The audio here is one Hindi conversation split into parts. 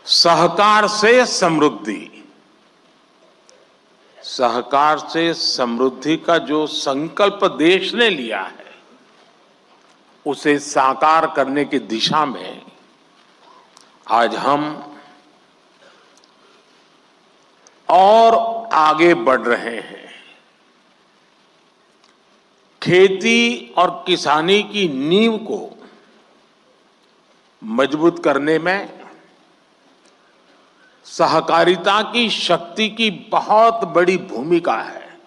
सहकार से समृद्धि। सहकार से समृद्धि का जो संकल्प देश ने लिया है, उसे साकार करने की दिशा में आज हम और आगे बढ़ रहे हैं। खेती और किसानी की नींव को मजबूत करने में सहकारिता की शक्ति की बहुत बड़ी भूमिका है।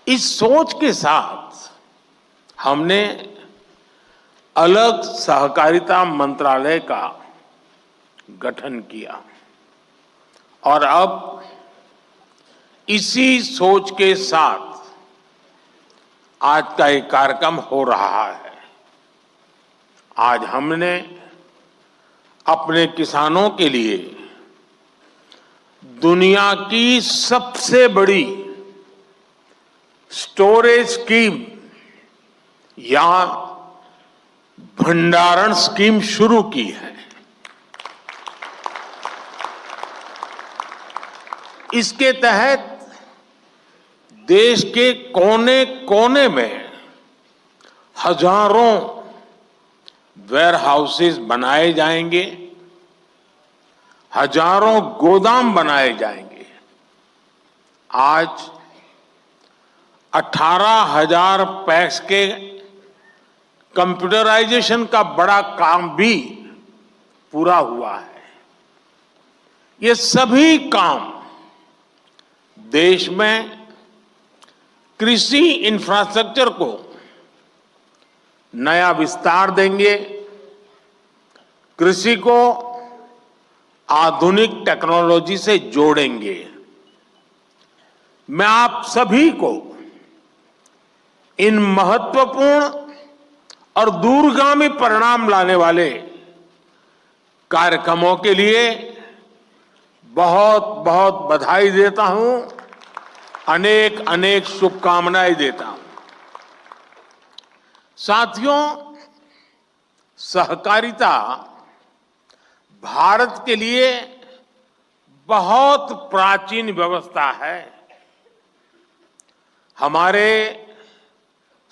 इस सोच के साथ हमने अलग सहकारिता मंत्रालय का गठन किया और अब इसी सोच के साथ आज का एक कार्यक्रम हो रहा है। आज हमने अपने किसानों के लिए दुनिया की सबसे बड़ी स्टोरेज स्कीम या भंडारण स्कीम शुरू की है। इसके तहत देश के कोने कोने में हजारों वेयर हाउसेस बनाए जाएंगे, हजारों गोदाम बनाए जाएंगे। आज 18,000 पैक्स के कंप्यूटराइजेशन का बड़ा काम भी पूरा हुआ है। ये सभी काम देश में कृषि इंफ्रास्ट्रक्चर को नया विस्तार देंगे, कृषि को आधुनिक टेक्नोलॉजी से जोड़ेंगे। मैं आप सभी को इन महत्वपूर्ण और दूरगामी परिणाम लाने वाले कार्यक्रमों के लिए बहुत बहुत बधाई देता हूं, अनेक अनेक शुभकामनाएं देता हूं। साथियों, सहकारिता भारत के लिए बहुत प्राचीन व्यवस्था है। हमारे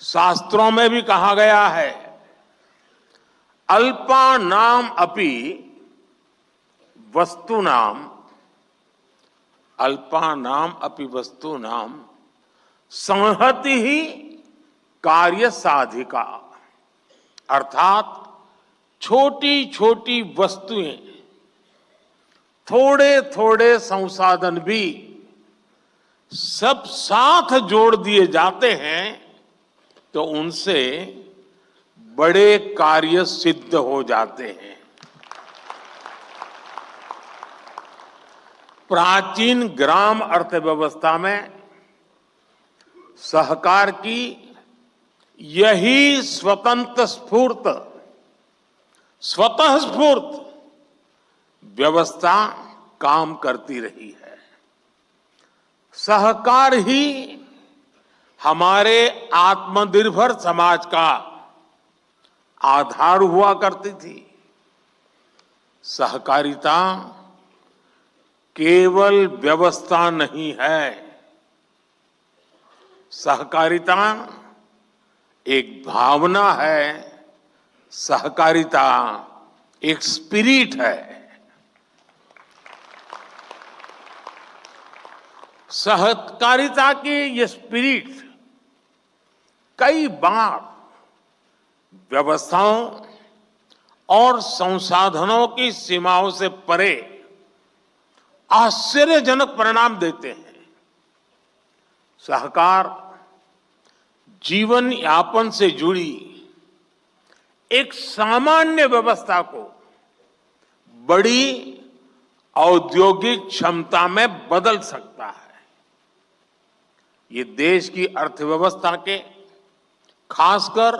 शास्त्रों में भी कहा गया है, अल्पानाम अपि वस्तूनाम, अल्पानाम अपि वस्तूनाम संहति ही कार्य साधिका। अर्थात छोटी छोटी वस्तुएं, थोड़े थोड़े संसाधन भी सब साथ जोड़ दिए जाते हैं तो उनसे बड़े कार्य सिद्ध हो जाते हैं। प्राचीन ग्राम अर्थव्यवस्था में सहकार की यही स्वतंत्र स्वतः स्फूर्त व्यवस्था काम करती रही है। सहकार ही हमारे आत्मनिर्भर समाज का आधार हुआ करती थी। सहकारिता केवल व्यवस्था नहीं है, सहकारिता एक भावना है, सहकारिता एक स्पिरिट है। सहकारिता की ये स्पिरिट कई बार व्यवस्थाओं और संसाधनों की सीमाओं से परे आश्चर्यजनक परिणाम देते हैं। सहकार जीवन यापन से जुड़ी एक सामान्य व्यवस्था को बड़ी औद्योगिक क्षमता में बदल सकता है। ये देश की अर्थव्यवस्था के, खासकर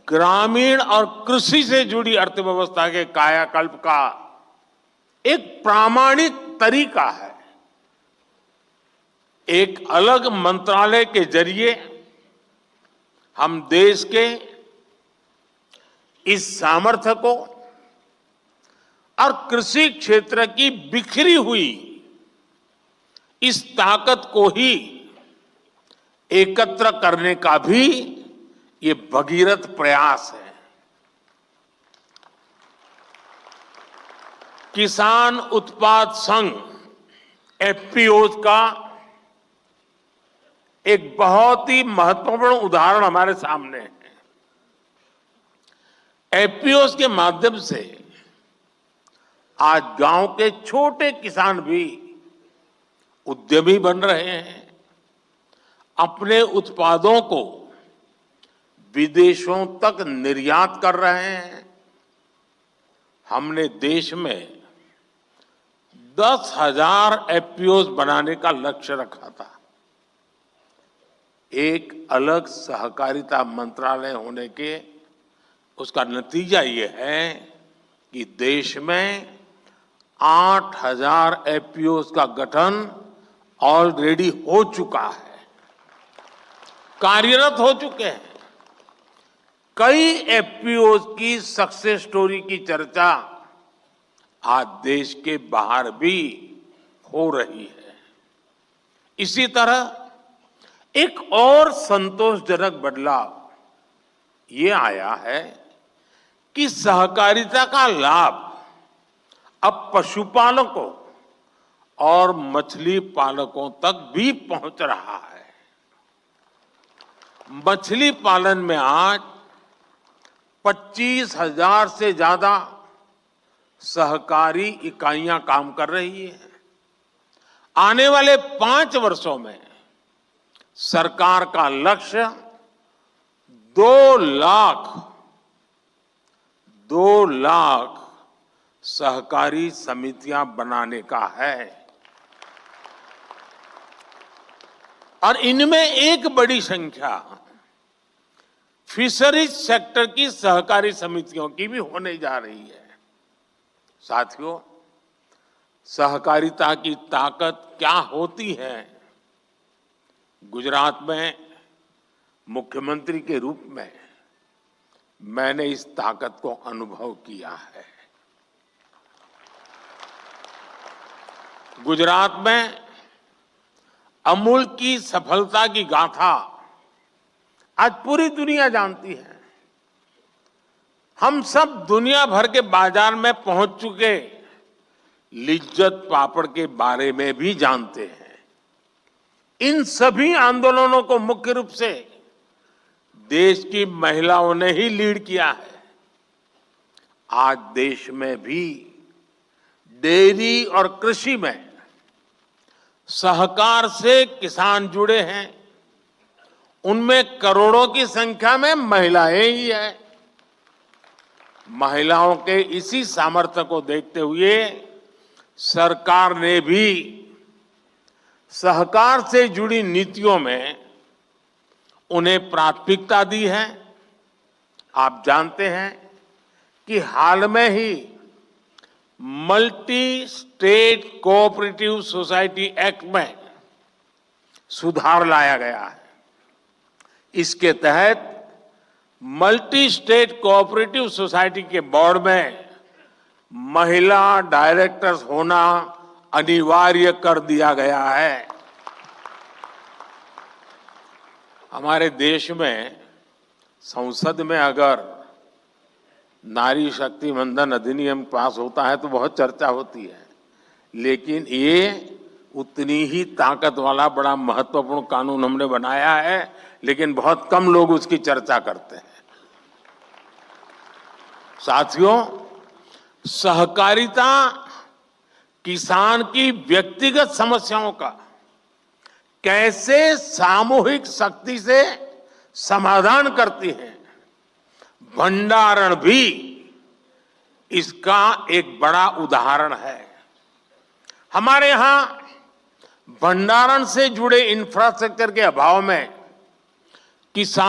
ग्रामीण और कृषि से जुड़ी अर्थव्यवस्था के कायाकल्प का एक प्रामाणिक तरीका है। एक अलग मंत्रालय के जरिए हम देश के इस सामर्थ्य को और कृषि क्षेत्र की बिखरी हुई इस ताकत को ही एकत्र करने का भी ये भगीरथ प्रयास है। किसान उत्पाद संघ एफपीओ का एक बहुत ही महत्वपूर्ण उदाहरण हमारे सामने है। एफपीओ के माध्यम से आज गांव के छोटे किसान भी उद्यमी बन रहे हैं, अपने उत्पादों को विदेशों तक निर्यात कर रहे हैं। हमने देश में 10,000 एफपीओ बनाने का लक्ष्य रखा था। एक अलग सहकारिता मंत्रालय होने के उसका नतीजा ये है कि देश में 8,000 एफपीओ का गठन ऑलरेडी हो चुका है, कार्यरत हो चुके हैं। कई एफपीओ की सक्सेस स्टोरी की चर्चा आज देश के बाहर भी हो रही है। इसी तरह एक और संतोषजनक बदलाव ये आया है कि सहकारिता का लाभ अब पशुपालकों और मछली पालकों तक भी पहुंच रहा है। मछली पालन में आज 25,000 से ज्यादा सहकारी इकाइयां काम कर रही है। आने वाले 5 वर्षों में सरकार का लक्ष्य 2 लाख सहकारी समितियां बनाने का है और इनमें एक बड़ी संख्या फिशरीज सेक्टर की सहकारी समितियों की भी होने जा रही है। साथियों, सहकारिता की ताकत क्या होती है, गुजरात में मुख्यमंत्री के रूप में मैंने इस ताकत को अनुभव किया है। गुजरात में अमूल की सफलता की गाथा आज पूरी दुनिया जानती है। हम सब दुनिया भर के बाजार में पहुंच चुके लिज्जत पापड़ के बारे में भी जानते हैं। इन सभी आंदोलनों को मुख्य रूप से देश की महिलाओं ने ही लीड किया है। आज देश में भी डेयरी और कृषि में सहकार से किसान जुड़े हैं। उनमें करोड़ों की संख्या में महिलाएं ही हैं। महिलाओं के इसी सामर्थ्य को देखते हुए सरकार ने भी सहकार से जुड़ी नीतियों में उन्हें प्राथमिकता दी है। आप जानते हैं कि हाल में ही multi state cooperative society act में सुधार लाया गया है। इसके तहत मल्टी स्टेट कोऑपरेटिव सोसाइटी के बोर्ड में महिला डायरेक्टर्स होना अनिवार्य कर दिया गया है। हमारे देश में संसद में अगर नारी शक्ति वंदन अधिनियम पास होता है तो बहुत चर्चा होती है, लेकिन ये उतनी ही ताकत वाला बड़ा महत्वपूर्ण कानून हमने बनाया है, लेकिन बहुत कम लोग उसकी चर्चा करते हैं। साथियों, सहकारिता किसान की व्यक्तिगत समस्याओं का कैसे सामूहिक शक्ति से समाधान करती है, भंडारण भी इसका एक बड़ा उदाहरण है। हमारे यहां भंडारण से जुड़े इंफ्रास्ट्रक्चर के अभाव में किसान